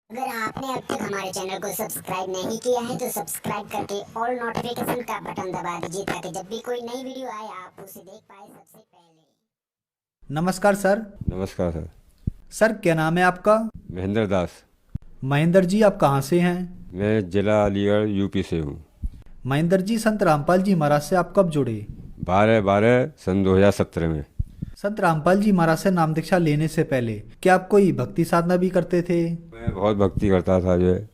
अगर आपने अब तक हमारे चैनल को सब्सक्राइब नहीं किया है तो सब्सक्राइब करके ऑल नोटिफिकेशन का बटन दबा दीजिए ताकि जब भी कोई नई वीडियो आए आप उसे देख पाए सबसे पहले। नमस्कार सर। नमस्कार सर। सर क्या नाम है आपका? महेंद्र दास। महेंद्र जी, आप कहाँ से हैं? मैं जिला अलीगढ़ यूपी से हूँ। महेंद्र जी, संत रामपाल जी महाराज से आप कब जुड़े? 12/12 सन 2017 में। संत रामपाल जी महाराज से नाम दीक्षा लेने से पहले क्या आप कोई भक्ति साधना भी करते थे? मैं बहुत भक्ति करता था जो है,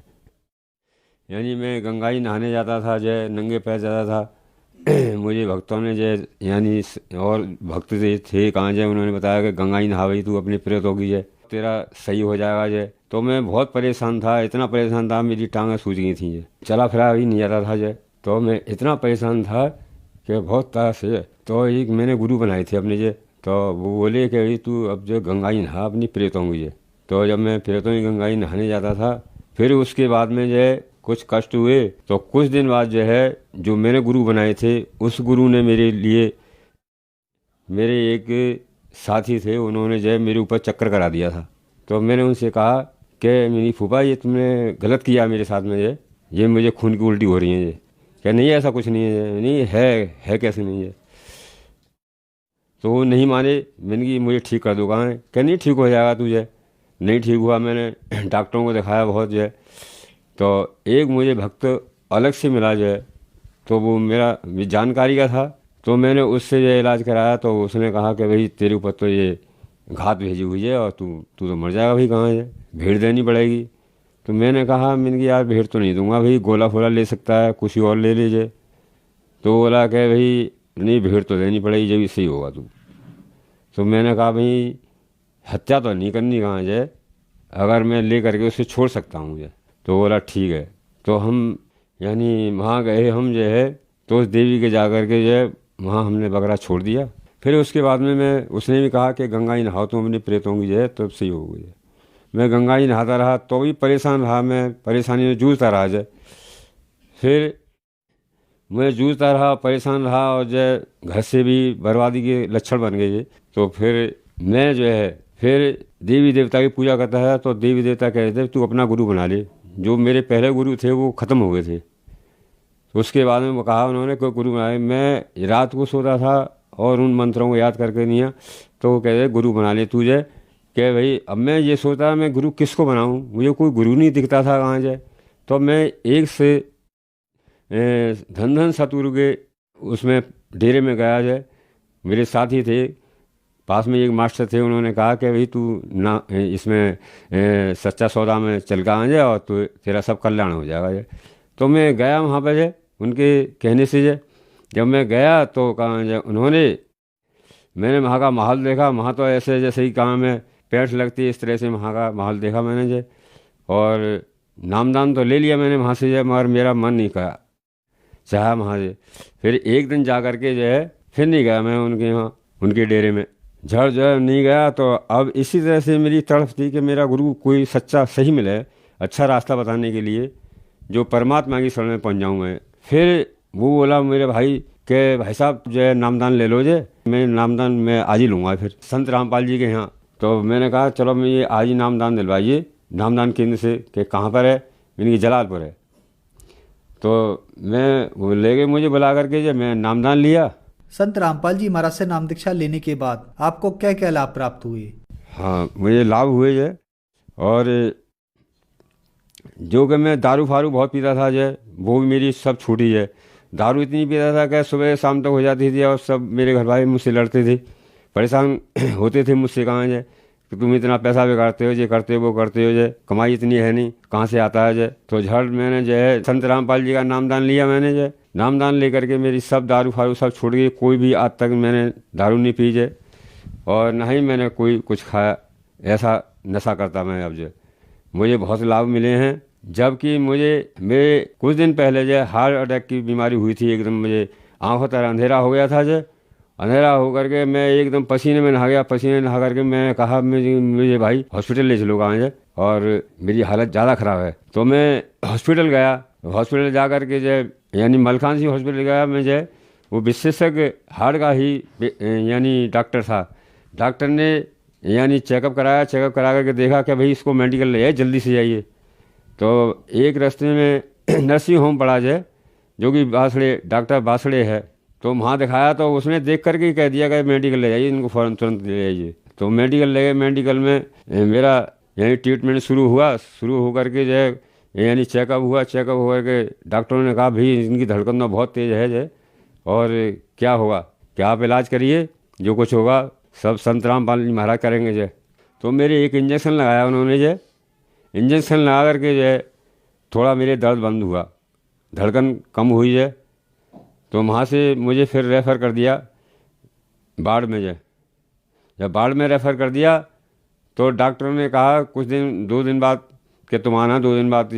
यानी मैं गंगाई नहाने जाता था जो है, नंगे पैर जाता था। मुझे भक्तों ने जो है, यानी और भक्त थे कहाँ जो उन्होंने बताया कि गंगाई नहा भाई तू अपने प्रेतों की जो है, तेरा सही हो जाएगा जो है। तो मैं बहुत परेशान था, इतना परेशान था मेरी टांगें सूज गई थी जो, चला फिरा भी नहीं जाता था जो। तो मैं इतना परेशान था कि बहुत तरह से। तो एक मैंने गुरु बनाए थे अपने जो, तो वो बोले कि भाई तू अब जो गंगाई नहा अपनी प्रेतों की जो। तो जब मैं प्रेतों की गंगाई नहाने जाता था, फिर उसके बाद में जो है कुछ कष्ट हुए। तो कुछ दिन बाद जो है, जो मैंने गुरु बनाए थे उस गुरु ने मेरे लिए, मेरे एक साथी थे, उन्होंने जो है मेरे ऊपर चक्कर करा दिया था। तो मैंने उनसे कहा कि मेरी फूफा ये तुमने गलत किया मेरे साथ में, ये मुझे खून की उल्टी हो रही है ये। क्या नहीं ऐसा कुछ नहीं है, नहीं है कैसे नहीं है। तो वो नहीं माने। मैंने कि मुझे ठीक कर दो, कहाँ है, क्या नहीं ठीक हो जाएगा तुझे। नहीं ठीक हुआ, मैंने डॉक्टरों को दिखाया बहुत जो है। तो एक मुझे भक्त अलग से मिला जो है, तो वो मेरा जानकारी का था। तो मैंने उससे जो इलाज कराया, तो उसने कहा कि भाई तेरे ऊपर तो ये घात भेजी हुई है और तू तू तो मर जाएगा भाई, कहाँ है, भीड़ देनी पड़ेगी। तो मैंने कहा, मैंने कि यार भीड़ तो नहीं दूंगा भाई, गोला फोला ले सकता है, कुछ और ले लीजिए। तो बोला कि भाई नहीं भीड़ तो देनी पड़ेगी जब सही होगा तू। तो मैंने कहा भाई हत्या तो नहीं करनी कहाँ है, अगर मैं ले करके उसे छोड़ सकता हूँ मुझे। तो बोला ठीक है। तो हम यानी वहाँ गए हम जो है, तो उस देवी के जा कर के जो है वहाँ हमने बकरा छोड़ दिया। फिर उसके बाद में मैं, उसने भी कहा कि गंगा ही नहाओ तुम अपनी प्रेतों की जो है, तब सही हो गई। मैं गंगा ही नहाता रहा, तो भी परेशान रहा, मैं परेशानी में जूझता रहा जो। फिर मैं जूझता रहा, परेशान रहा, और जो घर से भी बर्बादी के लक्षण बन गए। तो फिर मैं जो है फिर देवी देवता की पूजा करता है। तो देवी देवता कहते थे तू अपना गुरु बना ले। जो मेरे पहले गुरु थे वो ख़त्म हो गए थे। तो उसके बाद में वो कहा उन्होंने कोई गुरु बनाए। मैं रात को सोता था और उन मंत्रों को याद करके नहीं, तो वो कहते गुरु बना ले तुझे। कि भाई अब मैं ये सोचा मैं गुरु किसको बनाऊँ, मुझे कोई गुरु नहीं दिखता था कहाँ जाए। तो मैं एक से धन धन सतगुरु के उसमें डेरे में गया जाए। मेरे साथी थे, पास में एक मास्टर थे, उन्होंने कहा कि भाई तू ना इसमें सच्चा सौदा में चल के आ जाए और तो तेरा सब कल्याण हो जाएगा ये। तो मैं गया वहाँ पर जो उनके कहने से जो, जब मैं गया तो कहा जो उन्होंने, मैंने वहाँ का माहौल देखा। वहाँ तो ऐसे जैसे ही कहाँ में पेड़ लगती है इस तरह से वहाँ का माहौल देखा मैंने जो। और नामदान तो ले लिया मैंने वहाँ से जो, मगर मेरा मन नहीं करा चाहा वहाँ से। फिर एक दिन जा कर के जो है फिर नहीं गया मैं उनके यहाँ, उनके डेरे में झड़ जो है नहीं गया। तो अब इसी तरह से मेरी तड़फ थी कि मेरा गुरु कोई सच्चा सही मिले, अच्छा रास्ता बताने के लिए, जो परमात्मा की शरण में पहुँच जाऊँ मैं। फिर वो बोला मेरे भाई के भाई साहब जो है नामदान ले लो जे। मैं नामदान मैं आज ही लूँगा फिर संत रामपाल जी के यहाँ। तो मैंने कहा चलो मैं ये आज ही नामदान दिलवाइए नामदान केंद्र से। कि कहाँ पर है, मैंने कि जलालपुर है। तो मैं वो ले गए मुझे बुला करके, जब मैं नामदान लिया। संत रामपाल जी महाराज से नाम दीक्षा लेने के बाद आपको क्या क्या लाभ प्राप्त हुए? हाँ मुझे लाभ हुए जो, और जो कि मैं दारू फारू बहुत पीता था जो, वो भी मेरी सब छूटी है। दारू इतनी पीता था कि सुबह शाम तक हो जाती थी, और सब मेरे घर भाई मुझसे लड़ते थे, परेशान होते थे मुझसे, कहाँ जो कि तुम इतना पैसा बिगाड़ते हो, ये करते हो वो करते हो, जो कमाई इतनी है नहीं, कहाँ से आता है जो। तो झड़ मैंने जो है संत रामपाल जी का नामदान लिया मैंने जो। नामदान लेकर के मेरी सब दारू फारू सब छूट गई। कोई भी आज तक मैंने दारू नहीं पी जे, और ना ही मैंने कोई कुछ खाया, ऐसा नशा करता मैं अब जो। मुझे बहुत लाभ मिले हैं। जबकि मेरे कुछ दिन पहले जो हार्ट अटैक की बीमारी हुई थी, एकदम मुझे आँखों तरह अंधेरा हो गया था जो। अंधेरा होकर के मैं एकदम पसीने में नहा गया। पसीने नहा करके मैंने कहा मुझे भाई हॉस्पिटल ले चलो कहाँ है, और मेरी हालत ज़्यादा ख़राब है। तो मैं हॉस्पिटल गया। हॉस्पिटल जा कर के जो यानी मलकानसी हॉस्पिटल गया मैं जो, वो विशेषज्ञ हार्ट का ही यानी डॉक्टर था। डॉक्टर ने यानी चेकअप कराया, चेकअप करा करके देखा कि भाई इसको मेडिकल ले जाइए, जल्दी से जाइए। तो एक रास्ते में नर्सिंग होम पड़ा जो कि बासड़े डॉक्टर बासड़े है। तो वहाँ दिखाया तो उसने देख करके ही कह दिया कि मेडिकल ले जाइए, इनको फ़ौरन तुरंत ले जाइए। तो मेडिकल ले गए। मेडिकल में मेरा यानी ट्रीटमेंट शुरू हो करके यानी चेकअप हुआ। चेकअप हो करके डॉक्टरों ने कहा भाई इनकी धड़कन तो बहुत तेज़ है और क्या होगा, क्या आप इलाज करिए, जो कुछ होगा सब संत रामपाल जी महाराज करेंगे। तो मेरे एक इंजेक्शन लगाया उन्होंने। इंजेक्शन लगा करके थोड़ा मेरे दर्द बंद हुआ, धड़कन कम हुई। तो वहाँ से मुझे फिर रेफ़र कर दिया बाढ़ में। जब बाढ़ में रेफ़र कर दिया तो डॉक्टर ने कहा कुछ दिन 2 दिन बाद कि तुम आना, 2 दिन बाद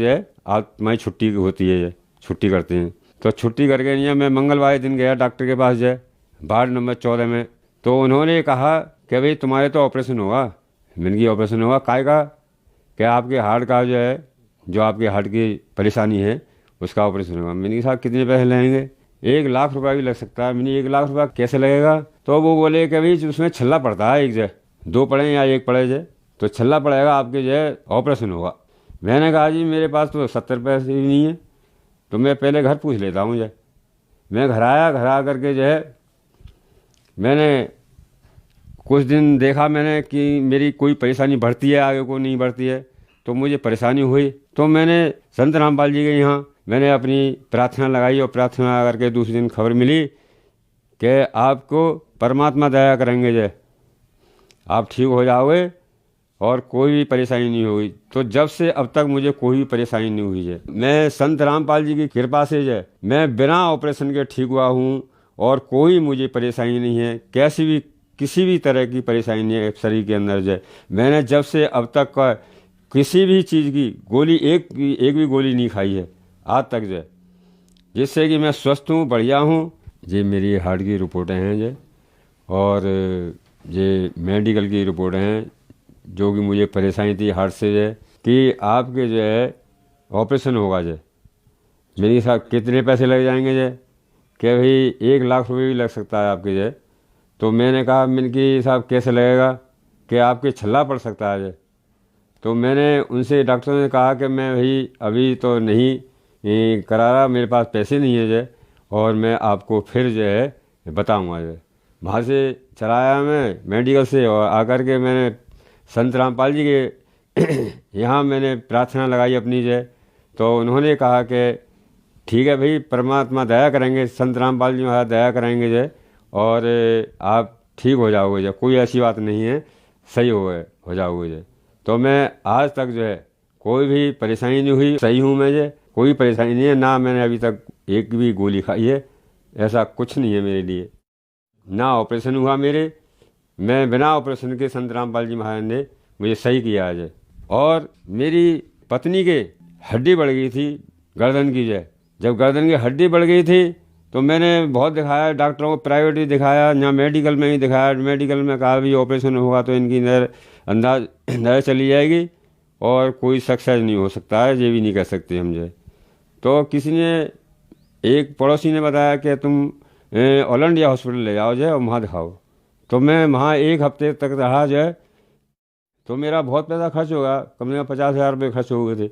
आज तुम्हारी छुट्टी होती है, छुट्टी करते हैं। तो छुट्टी करके नहीं, मैं मंगलवार दिन गया डॉक्टर के पास वार्ड नंबर 14 में। तो उन्होंने कहा कि भाई तुम्हारे तो ऑपरेशन होगा। मैंने की ऑपरेशन होगा काय का, कि आपके हार्ट का जो आपके हार्ट की परेशानी है उसका ऑपरेशन होगा। मैंने कहा कितने पैसे लगेंगे? 1 लाख रुपया भी लग सकता है। मैंने 1 लाख रुपया कैसे लगेगा? तो वो बोले कि भाई उसमें छल्ला पड़ता है, एक 2 पड़े या 1 पड़े तो छल्ला पड़ेगा, आपके ऑपरेशन होगा। मैंने कहा जी मेरे पास तो 70 पैसे भी नहीं है, तो मैं पहले घर पूछ लेता हूँ। मैं घर आया, घर आ करके मैंने कुछ दिन देखा मैंने कि मेरी कोई परेशानी बढ़ती है, आगे को नहीं बढ़ती है। तो मुझे परेशानी हुई तो मैंने संत रामपाल जी के यहाँ मैंने अपनी प्रार्थना लगाई और प्रार्थना करके दूसरे दिन खबर मिली कि आपको परमात्मा दया करेंगे, आप ठीक हो जाओगे और कोई भी परेशानी नहीं होगी। तो जब से अब तक मुझे कोई भी परेशानी नहीं हुई। मैं संत रामपाल जी की कृपा से मैं बिना ऑपरेशन के ठीक हुआ हूँ और कोई मुझे परेशानी नहीं है, किसी भी तरह की परेशानी नहीं है शरीर के अंदर। मैंने जब से अब तक का किसी भी चीज़ की गोली एक भी गोली नहीं खाई है आज तक, जिससे कि मैं स्वस्थ हूँ, बढ़िया हूँ। मेरी हार्ट की रिपोर्टें हैं और मेडिकल की रिपोर्टें हैं, जो कि मुझे परेशानी थी हार्ट से कि आपके ऑपरेशन होगा। मेरे साथ कितने पैसे लग जाएंगे? कि भाई 1 लाख रुपये भी लग सकता है आपके। तो मैंने कहा मैंने साहब कैसे लगेगा? कि आपके छल्ला पड़ सकता है। तो मैंने उनसे डॉक्टर ने कहा कि मैं भाई अभी तो नहीं करा रहा, मेरे पास पैसे नहीं है और मैं आपको फिर बताऊँगा। वहाँ से चलाया मैं मेडिकल से और आकर के मैंने संत रामपाल जी के यहाँ मैंने प्रार्थना लगाई अपनी। तो उन्होंने कहा कि ठीक है भाई, परमात्मा दया करेंगे, संत रामपाल जी महाराज दया करेंगे और आप ठीक हो जाओगे। कोई ऐसी बात नहीं है, सही हो जाओगे। तो मैं आज तक कोई भी परेशानी नहीं हुई, सही हूँ मैं। कोई परेशानी नहीं है, ना मैंने अभी तक एक भी गोली खाई है, ऐसा कुछ नहीं है मेरे लिए। ना ऑपरेशन हुआ मेरे, मैं बिना ऑपरेशन के संत रामपाल जी महाराज ने मुझे सही किया आज। और मेरी पत्नी के हड्डी बढ़ गई थी गर्दन की। जब गर्दन की हड्डी बढ़ गई थी तो मैंने बहुत दिखाया डॉक्टरों को, प्राइवेट भी दिखाया, यहाँ मेडिकल में ही दिखाया। मेडिकल में कहा भी ऑपरेशन होगा तो इनकी नज़र चली जाएगी और कोई सक्सेस नहीं हो सकता है, ये भी नहीं कह सकते हम। तो किसी ने, एक पड़ोसी ने बताया कि तुम ऑल इंडिया हॉस्पिटल ले जाओ और वहाँ दिखाओ। तो मैं वहाँ 1 हफ्ते तक रहा। तो मेरा बहुत पैसा खर्च होगा, कम से कम 50,000 रुपये खर्च हो गए थे।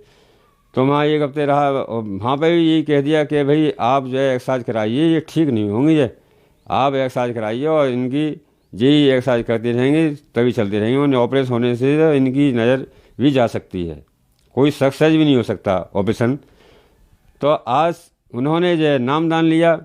तो वहाँ 1 हफ्ते रहा और वहाँ पे भी यही कह दिया कि भाई आप एक्सरसाइज कराइए, ये ठीक नहीं होंगी। आप एक्सरसाइज कराइए और इनकी यही एक्सरसाइज करते रहेंगे तभी चलते रहेंगे। उन्हें ऑपरेशन होने से इनकी नज़र भी जा सकती है, कोई सक्सेस भी नहीं हो सकता ऑपरेशन। तो आज उन्होंने नामदान लिया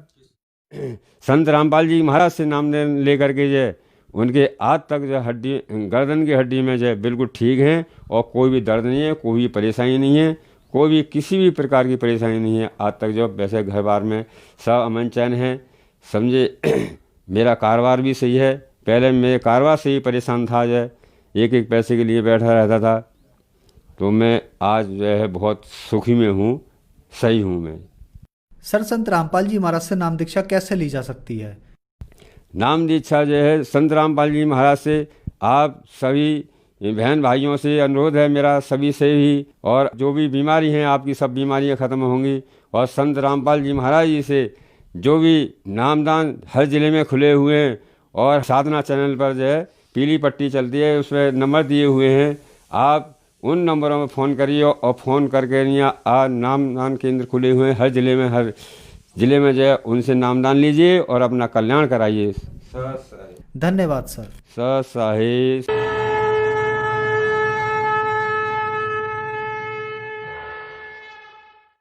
संत रामपाल जी महाराज से, नामदान ले करके उनके आज तक हड्डी, गर्दन की हड्डी में बिल्कुल ठीक हैं और कोई भी दर्द नहीं है, कोई भी परेशानी नहीं है, कोई भी किसी भी प्रकार की परेशानी नहीं है आज तक। वैसे घर बार में सब अमन चैन है, समझे। मेरा कारोबार भी सही है, पहले मेरे कारोबार से ही परेशान था, एक पैसे के लिए बैठा रहता था। तो मैं आज बहुत सुखी में हूँ, सही हूँ मैं। सर, संत रामपाल जी महाराज से नाम दीक्षा कैसे ली जा सकती है? नाम दीक्षा संत रामपाल जी महाराज से आप सभी बहन भाइयों से अनुरोध है मेरा, सभी से ही, और जो भी बीमारी हैं आपकी सब बीमारियां ख़त्म होंगी। और संत रामपाल जी महाराज जी से जो भी नामदान हर ज़िले में खुले हुए हैं और साधना चैनल पर पीली पट्टी चलती है, उसमें नंबर दिए हुए हैं, आप उन नंबरों में फ़ोन करिए और फ़ोन करके यहाँ नामदान केंद्र खुले हुए हैं हर ज़िले में जो है उनसे नामदान लीजिए और अपना कल्याण कराइए। धन्यवाद सर। स साहे